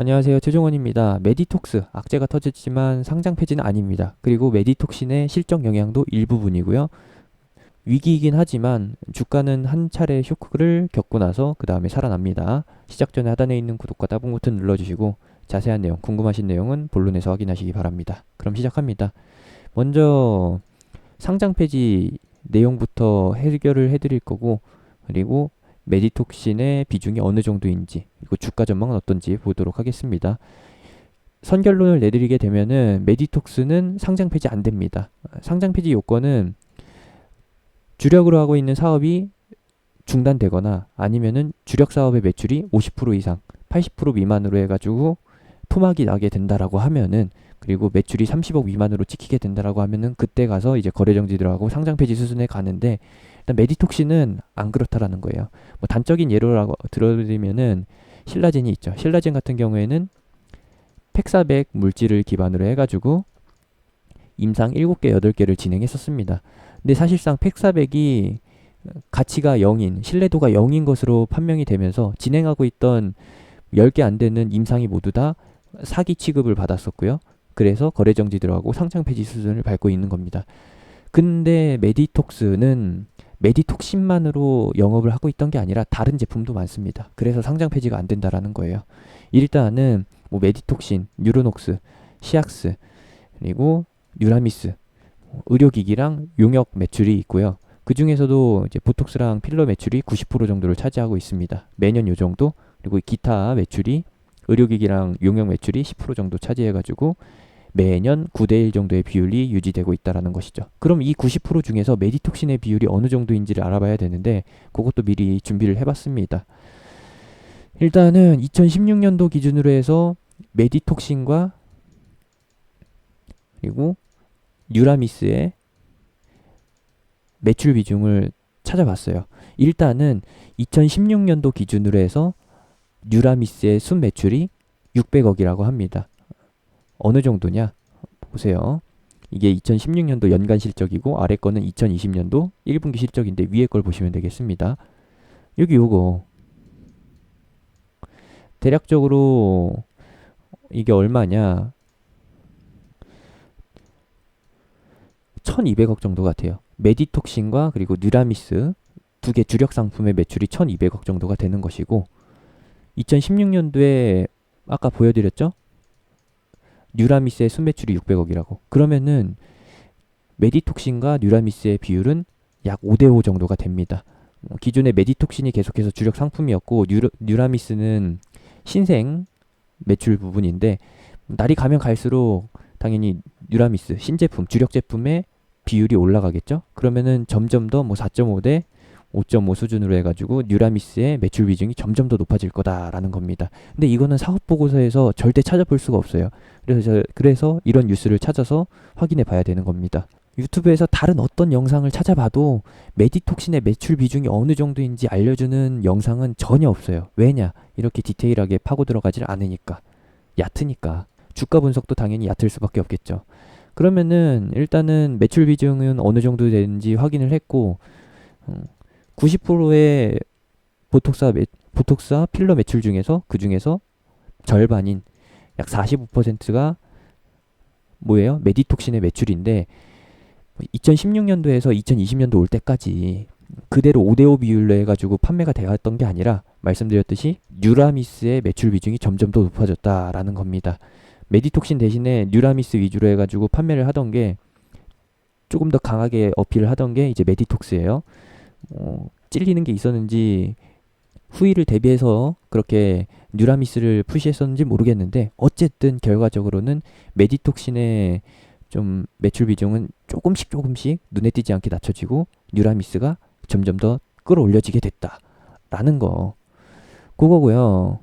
안녕하세요. 최종원입니다. 메디톡스, 악재가 터졌지만 상장 폐지는 아닙니다. 그리고 메디톡신의 실적 영향도 일부분이고요. 위기이긴 하지만 주가는 한 차례 쇼크를 겪고 나서 그 다음에 살아납니다. 시작 전에 하단에 있는 구독과 따봉 버튼 눌러주시고 자세한 내용, 궁금하신 내용은 본론에서 확인하시기 바랍니다. 그럼 시작합니다. 먼저 상장 폐지 내용부터 해결을 해드릴 거고, 그리고 메디톡신의 비중이 어느 정도인지, 그리고 주가 전망은 어떤지 보도록 하겠습니다. 선결론을 내드리게 되면은 메디톡스는 상장 폐지 안 됩니다. 상장 폐지 요건은 주력으로 하고 있는 사업이 중단되거나 아니면은 주력 사업의 매출이 50% 이상, 80% 미만으로 해가지고 토막이 나게 된다라고 하면은, 그리고 매출이 30억 미만으로 찍히게 된다라고 하면은 그때 가서 이제 거래 정지 들어가고 상장 폐지 수순에 가는데, 일단 메디톡신은 안 그렇다라는 거예요. 뭐 단적인 예로라고 들어드리면은 신라젠이 있죠. 신라젠 같은 경우에는 팩사백 물질을 기반으로 해가지고 임상 7개, 8개를 진행했었습니다. 근데 사실상 팩사백이 가치가 0인, 신뢰도가 0인 것으로 판명이 되면서 진행하고 있던 10개 안 되는 임상이 모두 다 사기 취급을 받았었고요. 그래서 거래 정지 들어가고 상장 폐지 수준을 밟고 있는 겁니다. 근데 메디톡스는 메디톡신만으로 영업을 하고 있던 게 아니라 다른 제품도 많습니다. 그래서 상장 폐지가 안 된다라는 거예요. 일단은 뭐 메디톡신, 뉴로녹스, 시악스, 그리고 뉴라미스, 의료기기랑 용역 매출이 있고요. 그 중에서도 이제 보톡스랑 필러 매출이 90% 정도를 차지하고 있습니다. 매년 요 정도. 그리고 기타 매출이 의료기기랑 용역 매출이 10% 정도 차지해가지고 매년 9대1 정도의 비율이 유지되고 있다는 것이죠. 그럼 이 90% 중에서 메디톡신의 비율이 어느 정도인지를 알아봐야 되는데, 그것도 미리 준비를 해봤습니다. 일단은 2016년도 기준으로 해서 메디톡신과 그리고 뉴라미스의 매출 비중을 찾아봤어요. 일단은 2016년도 기준으로 해서 뉴라미스의 순 매출이 600억이라고 합니다. 어느 정도냐? 보세요. 이게 2016년도 연간 실적이고 아래 거는 2020년도 1분기 실적인데 위에 걸 보시면 되겠습니다. 여기 요거 대략적으로 이게 얼마냐? 1200억 정도 같아요. 메디톡신과 그리고 뉴라미스 두 개 주력 상품의 매출이 1200억 정도가 되는 것이고, 2016년도에 아까 보여드렸죠? 뉴라미스의 순매출이 600억이라고. 그러면은 메디톡신과 뉴라미스의 비율은 약 5대5 정도가 됩니다. 기존의 메디톡신이 계속해서 주력 상품이었고 뉴라미스는 신생 매출 부분인데, 날이 가면 갈수록 당연히 뉴라미스 신제품, 주력 제품의 비율이 올라가겠죠. 그러면은 점점 더 뭐 4.5대 5.5 수준으로 해가지고 뉴라미스의 매출 비중이 점점 더 높아질 거다라는 겁니다. 근데 이거는 사업 보고서에서 절대 찾아볼 수가 없어요. 그래서 이런 뉴스를 찾아서 확인해 봐야 되는 겁니다. 유튜브에서 다른 어떤 영상을 찾아봐도 메디톡신의 매출 비중이 어느 정도인지 알려주는 영상은 전혀 없어요. 왜냐? 이렇게 디테일하게 파고 들어가질 않으니까. 얕으니까. 주가 분석도 당연히 얕을 수밖에 없겠죠. 그러면은 일단은 매출 비중은 어느 정도 되는지 확인을 했고, 90%의 보톡스와 필러 매출 중에서 그 중에서 절반인 약 45%가 뭐예요? 메디톡신의 매출인데, 2016년도에서 2020년도 올 때까지 그대로 5대5 비율로 해가지고 판매가 되었던 게 아니라 말씀드렸듯이 뉴라미스의 매출 비중이 점점 더 높아졌다라는 겁니다. 메디톡신 대신에 뉴라미스 위주로 해가지고 판매를 하던 게, 조금 더 강하게 어필을 하던 게 이제 메디톡스예요. 찔리는 게 있었는지 후위를 대비해서 그렇게 뉴라미스를 푸시했었는지 모르겠는데, 어쨌든 결과적으로는 메디톡신의 좀 매출 비중은 조금씩 눈에 띄지 않게 낮춰지고 뉴라미스가 점점 더 끌어올려지게 됐다라는 거, 그거고요.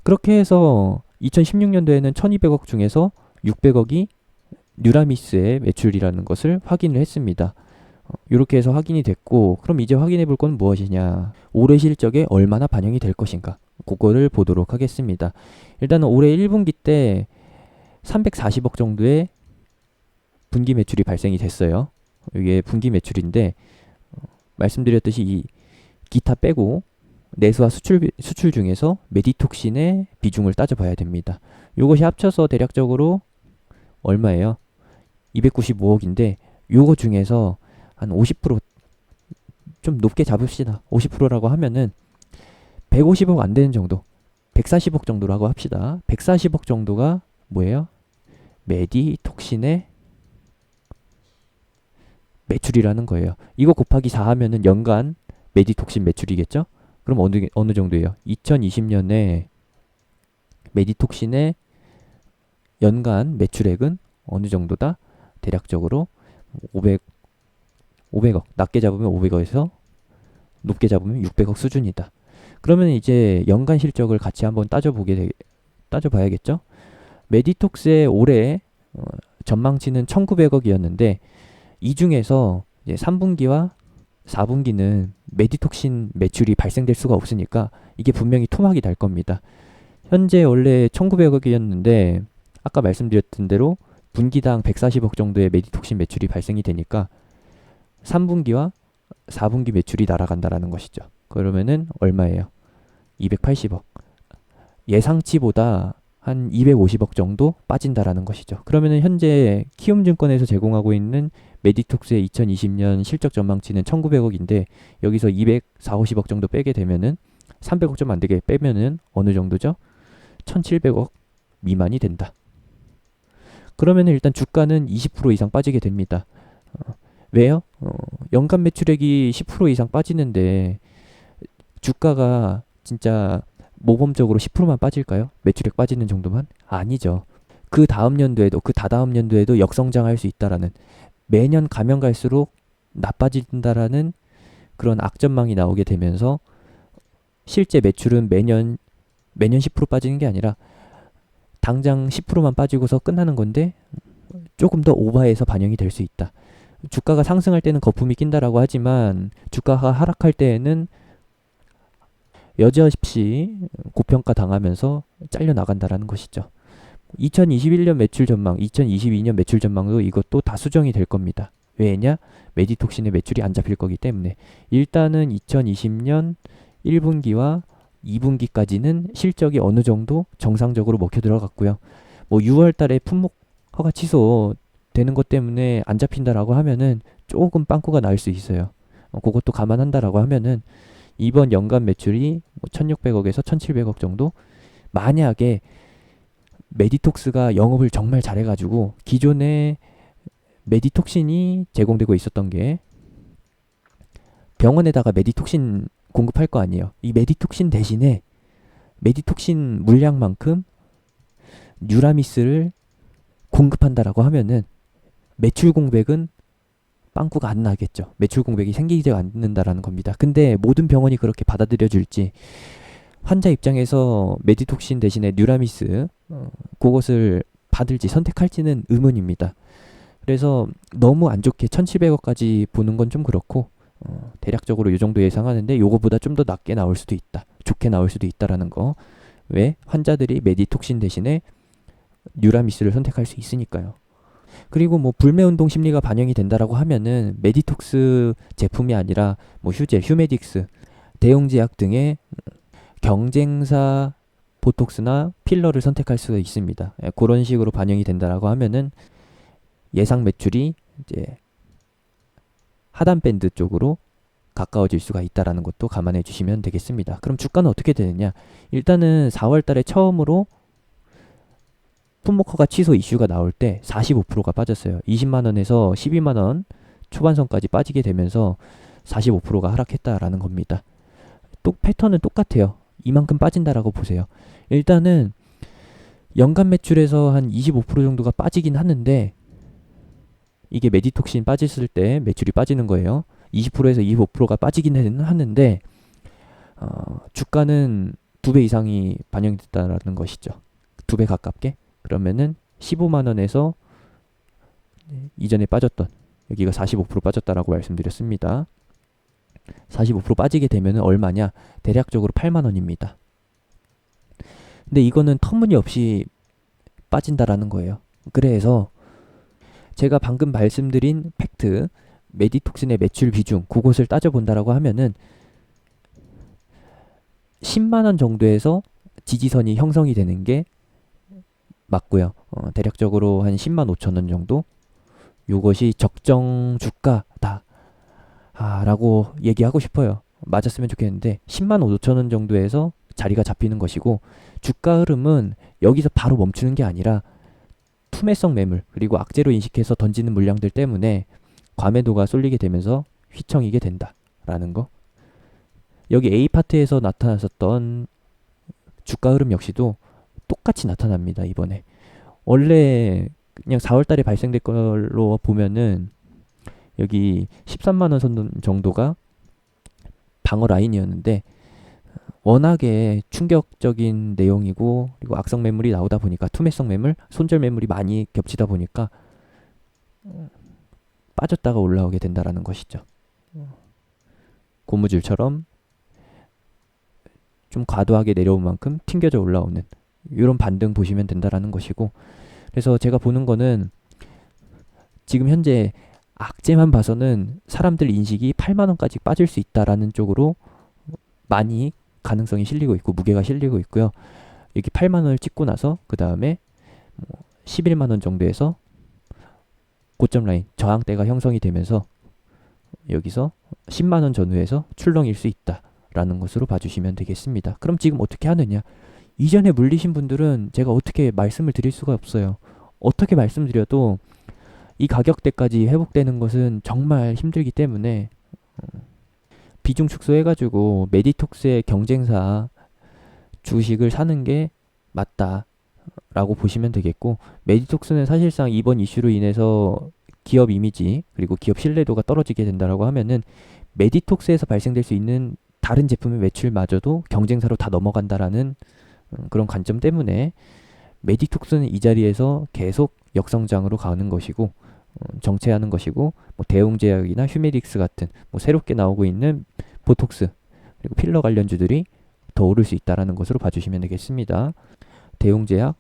그렇게 해서 2016년도에는 1200억 중에서 600억이 뉴라미스의 매출이라는 것을 확인을 했습니다. 이렇게 해서 확인이 됐고, 그럼 이제 확인해 볼 건 무엇이냐? 올해 실적에 얼마나 반영이 될 것인가? 그거를 보도록 하겠습니다. 일단은 올해 1분기 때 340억 정도의 분기 매출이 발생이 됐어요. 이게 분기 매출인데, 말씀드렸듯이 이 기타 빼고 내수와 수출 중에서 메디톡신의 비중을 따져봐야 됩니다. 요것이 합쳐서 대략적으로 얼마예요? 295억인데 요거 중에서 한 50%좀 높게 잡읍시다. 50%라고 하면은 150억 안 되는 정도, 140억 정도라고 합시다. 140억 정도가 뭐예요? 메디톡신의 매출이라는 거예요. 이거 곱하기 4 하면은 연간 메디톡신 매출이겠죠? 그럼 어느 정도예요? 2020년에 메디톡신의 연간 매출액은 어느 정도다? 대략적으로 500억. 낮게 잡으면 500억에서 높게 잡으면 600억 수준이다. 그러면 이제 연간 실적을 같이 한번 따져봐야겠죠? 메디톡스의 올해 전망치는 1900억이었는데 이 중에서 이제 3분기와 4분기는 메디톡신 매출이 발생될 수가 없으니까 이게 분명히 토막이 날 겁니다. 현재 원래 1900억이었는데 아까 말씀드렸던 대로 분기당 140억 정도의 메디톡신 매출이 발생이 되니까 3분기와 4분기 매출이 날아간다라는 것이죠. 그러면은 얼마예요? 280억. 예상치보다 한 250억 정도 빠진다라는 것이죠. 그러면은 현재 키움증권에서 제공하고 있는 메디톡스의 2020년 실적 전망치는 1900억인데 여기서 240, 50억 정도 빼게 되면은 300억 좀 안 되게 빼면은 어느 정도죠? 1700억 미만이 된다. 그러면은 일단 주가는 20% 이상 빠지게 됩니다. 왜요? 연간 매출액이 10% 이상 빠지는데 주가가 진짜 모범적으로 10%만 빠질까요? 매출액 빠지는 정도만? 아니죠. 그 다음 연도에도 그 다다음 연도에도 역성장할 수 있다라는, 매년 가면 갈수록 나빠진다라는 그런 악전망이 나오게 되면서 실제 매출은 매년 10% 빠지는 게 아니라 당장 10%만 빠지고서 끝나는 건데 조금 더 오버해서 반영이 될 수 있다. 주가가 상승할 때는 거품이 낀다라고 하지만 주가가 하락할 때에는 여지없이 고평가 당하면서 잘려 나간다라는 것이죠. 2021년 매출 전망, 2022년 매출 전망도 이것도 다 수정이 될 겁니다. 왜냐? 메디톡신의 매출이 안 잡힐 거기 때문에. 일단은 2020년 1분기와 2분기까지는 실적이 어느 정도 정상적으로 먹혀 들어갔고요. 뭐 6월 달에 품목 허가 취소되는 것 때문에 안 잡힌다라고 하면은 조금 빵꾸가 날 수 있어요. 그것도 감안한다라고 하면은 이번 연간 매출이 뭐 1600억에서 1700억 정도? 만약에 메디톡스가 영업을 정말 잘해가지고 기존에 메디톡신이 제공되고 있었던 게 병원에다가 메디톡신 공급할 거 아니에요. 이 메디톡신 대신에 메디톡신 물량만큼 뉴라미스를 공급한다라고 하면은 매출 공백은 빵꾸가 안 나겠죠. 매출 공백이 생기지 않는다라는 겁니다. 근데 모든 병원이 그렇게 받아들여 줄지, 환자 입장에서 메디톡신 대신에 뉴라미스 그것을 받을지 선택할지는 의문입니다. 그래서 너무 안 좋게 1700억까지 보는 건 좀 그렇고 대략적으로 이 정도 예상하는데 요거보다 좀 더 낮게 나올 수도 있다. 좋게 나올 수도 있다라는 거. 왜? 환자들이 메디톡신 대신에 뉴라미스를 선택할 수 있으니까요. 그리고 뭐 불매운동 심리가 반영이 된다라고 하면은 메디톡스 제품이 아니라 뭐 휴메딕스, 대웅제약 등의 경쟁사 보톡스나 필러를 선택할 수가 있습니다. 그런 식으로 반영이 된다라고 하면은 예상 매출이 이제 하단 밴드 쪽으로 가까워질 수가 있다라는 것도 감안해 주시면 되겠습니다. 그럼 주가는 어떻게 되느냐? 일단은 4월 달에 처음으로 품목허가 취소 이슈가 나올 때 45%가 빠졌어요. 20만 원에서 12만 원 초반선까지 빠지게 되면서 45%가 하락했다라는 겁니다. 또 패턴은 똑같아요. 이만큼 빠진다라고 보세요. 일단은 연간 매출에서 한 25% 정도가 빠지긴 하는데 이게 메디톡신 빠졌을 때 매출이 빠지는 거예요. 20%에서 25%가 빠지긴 하는데 주가는 2배 이상이 반영됐다라는 것이죠. 2배 가깝게. 그러면은 15만 원에서 이전에 빠졌던, 여기가 45% 빠졌다라고 말씀드렸습니다. 45% 빠지게 되면은 얼마냐? 대략적으로 8만 원입니다. 근데 이거는 터무니없이 빠진다라는 거예요. 그래서 제가 방금 말씀드린 팩트, 메디톡신의 매출 비중, 그것을 따져본다라고 하면은 10만 원 정도에서 지지선이 형성이 되는 게 맞고요. 대략적으로 한 10만 5천 원 정도? 요것이 적정 주가다. 라고 얘기하고 싶어요. 맞았으면 좋겠는데 10만 5천 원 정도에서 자리가 잡히는 것이고, 주가 흐름은 여기서 바로 멈추는 게 아니라 투매성 매물 그리고 악재로 인식해서 던지는 물량들 때문에 과매도가 쏠리게 되면서 휘청이게 된다라는 거. 여기 A파트에서 나타났었던 주가 흐름 역시도 똑같이 나타납니다. 이번에 원래 그냥 4월 달에 발생될 걸로 보면은 여기 13만 원 선 정도가 방어 라인이었는데, 워낙에 충격적인 내용이고 그리고 악성 매물이 나오다 보니까, 투매성 매물, 손절 매물이 많이 겹치다 보니까 빠졌다가 올라오게 된다라는 것이죠. 고무줄처럼 좀 과도하게 내려온 만큼 튕겨져 올라오는 이런 반등 보시면 된다라는 것이고, 그래서 제가 보는 거는 지금 현재 악재만 봐서는 사람들 인식이 8만 원까지 빠질 수 있다라는 쪽으로 많이 가능성이 실리고 있고 무게가 실리고 있고요. 여기 8만 원을 찍고 나서 그 다음에 11만 원 정도에서 고점 라인 저항대가 형성이 되면서 여기서 10만 원 전후에서 출렁일 수 있다라는 것으로 봐주시면 되겠습니다. 그럼 지금 어떻게 하느냐? 이전에 물리신 분들은 제가 어떻게 말씀을 드릴 수가 없어요. 어떻게 말씀드려도 이 가격대까지 회복되는 것은 정말 힘들기 때문에 비중 축소해가지고 메디톡스의 경쟁사 주식을 사는 게 맞다라고 보시면 되겠고, 메디톡스는 사실상 이번 이슈로 인해서 기업 이미지 그리고 기업 신뢰도가 떨어지게 된다라고 하면은 메디톡스에서 발생될 수 있는 다른 제품의 매출마저도 경쟁사로 다 넘어간다라는 그런 관점 때문에 메디톡스는 이 자리에서 계속 역성장으로 가는 것이고, 정체하는 것이고, 뭐 대웅제약이나 휴메딕스 같은 뭐 새롭게 나오고 있는 보톡스 그리고 필러 관련주들이 더 오를 수 있다라는 것으로 봐주시면 되겠습니다. 대웅제약,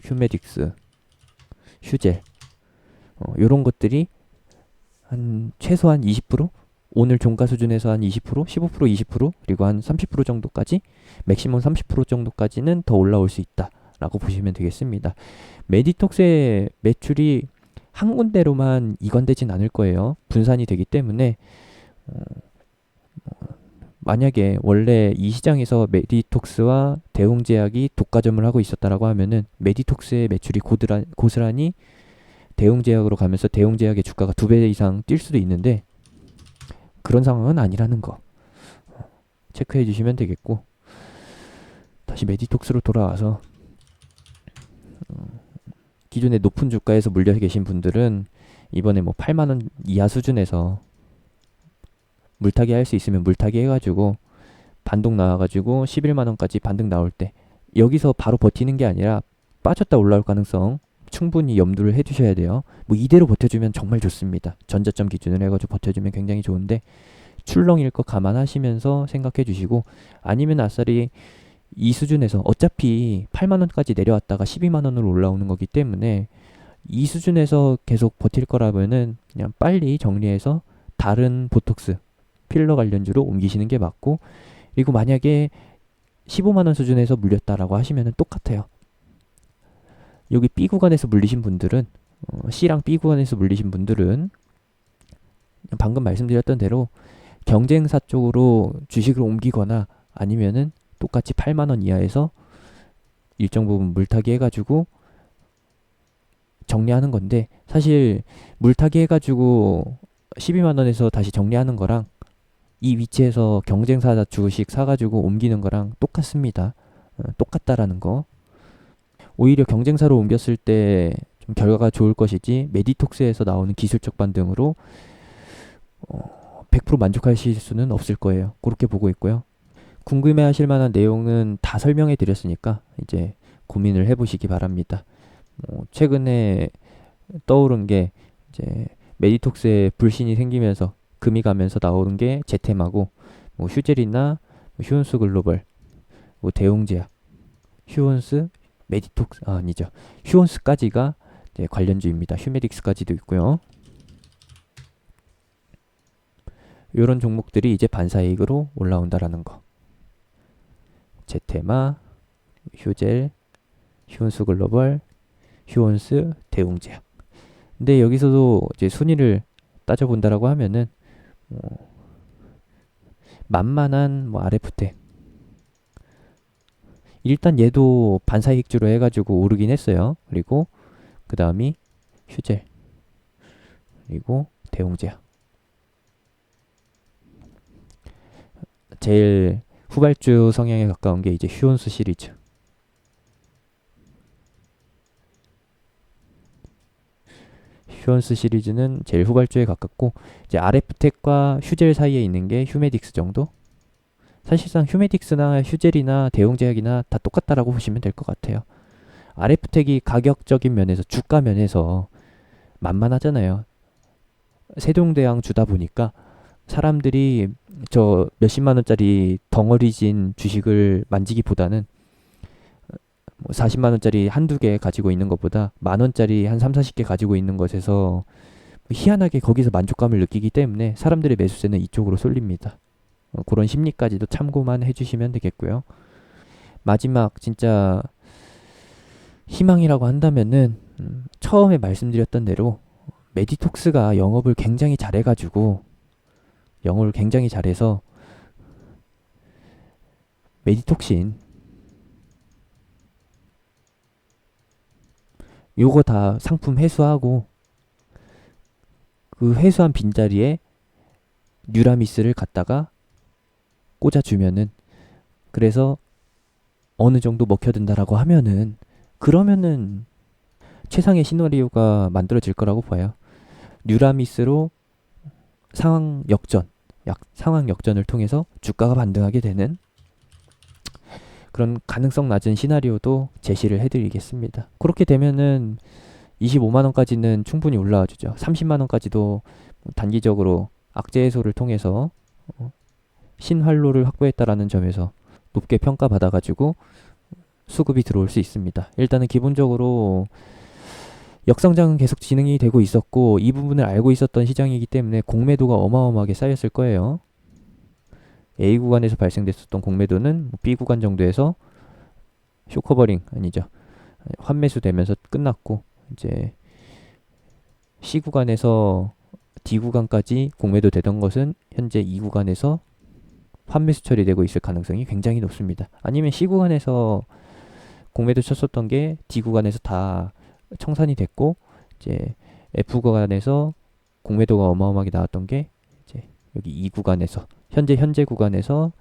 휴메딕스, 휴젤, 이런 것들이 한 최소한 20%? 오늘 종가 수준에서 한 20%, 15%, 20% 그리고 한 30% 정도까지, 맥시멈 30% 정도까지는 더 올라올 수 있다라고 보시면 되겠습니다. 메디톡스의 매출이 한 군데로만 이관되진 않을 거예요. 분산이 되기 때문에 만약에 원래 이 시장에서 메디톡스와 대웅제약이 독과점을 하고 있었다라고 하면은 메디톡스의 매출이 고스란히 대웅제약으로 가면서 대웅제약의 주가가 2배 이상 뛸 수도 있는데, 그런 상황은 아니라는 거 체크해 주시면 되겠고, 다시 메디톡스로 돌아와서 기존의 높은 주가에서 물려 계신 분들은 이번에 뭐 8만 원 이하 수준에서 물타기 할 수 있으면 물타기 해가지고 반동 나와가지고 11만 원까지 반등 나올 때 여기서 바로 버티는 게 아니라 빠졌다 올라올 가능성 충분히 염두를 해주셔야 돼요. 뭐 이대로 버텨주면 정말 좋습니다. 전저점 기준으로 해가지고 버텨주면 굉장히 좋은데, 출렁일 거 감안하시면서 생각해 주시고, 아니면 아싸리 이 수준에서 어차피 8만 원까지 내려왔다가 12만 원으로 올라오는 거기 때문에 이 수준에서 계속 버틸 거라면은 그냥 빨리 정리해서 다른 보톡스, 필러 관련주로 옮기시는 게 맞고, 그리고 만약에 15만 원 수준에서 물렸다라고 하시면은 똑같아요. 여기 B 구간에서 물리신 분들은 C랑 B 구간에서 물리신 분들은 방금 말씀드렸던 대로 경쟁사 쪽으로 주식을 옮기거나 아니면은 똑같이 8만 원 이하에서 일정 부분 물타기 해가지고 정리하는 건데, 사실 물타기 해가지고 12만 원에서 다시 정리하는 거랑 이 위치에서 경쟁사 주식 사가지고 옮기는 거랑 똑같습니다. 똑같다라는 거. 오히려 경쟁사로 옮겼을 때 좀 결과가 좋을 것이지, 메디톡스에서 나오는 기술적 반등으로 100% 만족하실 수는 없을 거예요. 그렇게 보고 있고요. 궁금해 하실 만한 내용은 다 설명해 드렸으니까 이제 고민을 해보시기 바랍니다. 최근에 떠오른 게 이제 메디톡스에 불신이 생기면서 금이 가면서 나오는 게 제테마고, 뭐 휴젤이나 휴온스 글로벌, 뭐 대웅제약, 휴온스, 메디톡스, 아니죠. 휴온스까지가 이제 관련주입니다. 휴메딕스까지도 있고요. 이런 종목들이 이제 반사이익으로 올라온다라는 거. 제테마, 휴젤, 휴온스 글로벌, 휴온스, 대웅제약. 근데 여기서도 이제 순위를 따져본다라고 하면은 만만한 RF텍. 일단 얘도 반사이익주로 해가지고 오르긴 했어요. 그리고 그 다음이 휴젤, 그리고 대웅제약. 제일 후발주 성향에 가까운 게 이제 휴온스 시리즈. 휴온스 시리즈는 제일 후발주에 가깝고, 이제 RF텍과 휴젤 사이에 있는 게 휴메딕스 정도? 사실상 휴메딕스나 휴젤이나 대웅제약이나 다 똑같다라고 보시면 될 것 같아요. RF텍이 가격적인 면에서, 주가 면에서 만만하잖아요. 세종대왕 주다 보니까 사람들이 저 몇십만 원짜리 덩어리진 주식을 만지기보다는 40만 원짜리 한두 개 가지고 있는 것보다 만 원짜리 한 3, 40개 가지고 있는 것에서 희한하게 거기서 만족감을 느끼기 때문에 사람들의 매수세는 이쪽으로 쏠립니다. 그런 심리까지도 참고만 해주시면 되겠고요. 마지막 진짜 희망이라고 한다면은 처음에 말씀드렸던 대로 메디톡스가 영업을 굉장히 잘해가지고 영업을 굉장히 잘해서 메디톡신 요거 다 상품 회수하고 그 회수한 빈자리에 뉴라미스를 갖다가 꽂아주면은, 그래서 어느 정도 먹혀든다라고 하면은, 그러면은 최상의 시나리오가 만들어질 거라고 봐요. 뉴라미스로 상황 역전을 통해서 주가가 반등하게 되는 그런 가능성 낮은 시나리오도 제시를 해드리겠습니다. 그렇게 되면은 25만원까지는 충분히 올라와 주죠. 30만원까지도 단기적으로 악재 해소를 통해서 신활로를 확보했다라는 점에서 높게 평가받아가지고 수급이 들어올 수 있습니다. 일단은 기본적으로 역성장은 계속 진행이 되고 있었고, 이 부분을 알고 있었던 시장이기 때문에 공매도가 어마어마하게 쌓였을 거예요. A 구간에서 발생됐었던 공매도는 B 구간 정도에서 쇼커버링 아니죠, 환매수 되면서 끝났고, 이제 C 구간에서 D 구간까지 공매도 되던 것은 현재 E 구간에서 환매수 처리되고 있을 가능성이 굉장히 높습니다. 아니면 C 구간에서 공매도 쳤었던 게 D 구간에서 다 청산이 됐고, 이제 F 구간에서 공매도가 어마어마하게 나왔던 게 이제 여기 E 구간에서 현재 구간에서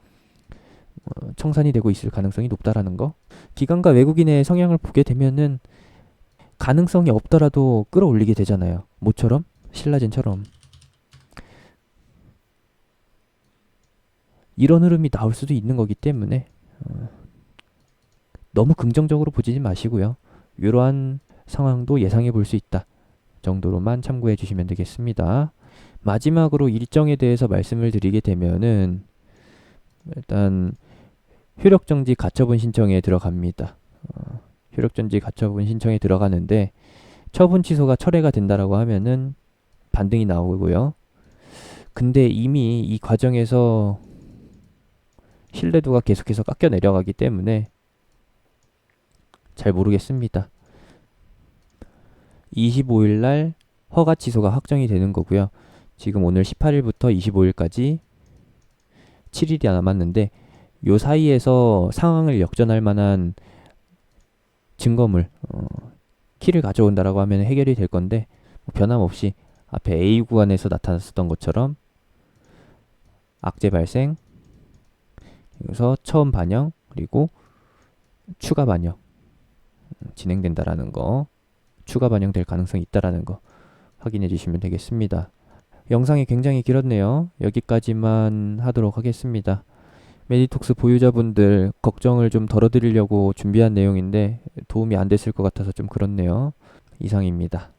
청산이 되고 있을 가능성이 높다라는 거. 기관과 외국인의 성향을 보게 되면은 가능성이 없더라도 끌어올리게 되잖아요. 모처럼 신라젠처럼 이런 흐름이 나올 수도 있는 거기 때문에 너무 긍정적으로 보지 마시고요. 이러한 상황도 예상해 볼 수 있다 정도로만 참고해 주시면 되겠습니다. 마지막으로 일정에 대해서 말씀을 드리게 되면은 일단 효력정지 가처분 신청에 들어갑니다. 효력정지 가처분 신청에 들어가는데 처분 취소가 철회가 된다라고 하면은 반등이 나오고요. 근데 이미 이 과정에서 신뢰도가 계속해서 깎여 내려가기 때문에 잘 모르겠습니다. 25일 날 허가 취소가 확정이 되는 거고요. 지금 오늘 18일부터 25일까지 7일이 남았는데 요 사이에서 상황을 역전할 만한 증거물, 키를 가져온다라고 하면 해결이 될 건데 변함없이 앞에 A 구간에서 나타났었던 것처럼 악재 발생, 그래서 처음 반영, 그리고 추가 반영 진행된다라는 거, 추가 반영될 가능성이 있다라는 거 확인해 주시면 되겠습니다. 영상이 굉장히 길었네요. 여기까지만 하도록 하겠습니다. 메디톡스 보유자분들 걱정을 좀 덜어드리려고 준비한 내용인데 도움이 안 됐을 것 같아서 좀 그렇네요. 이상입니다.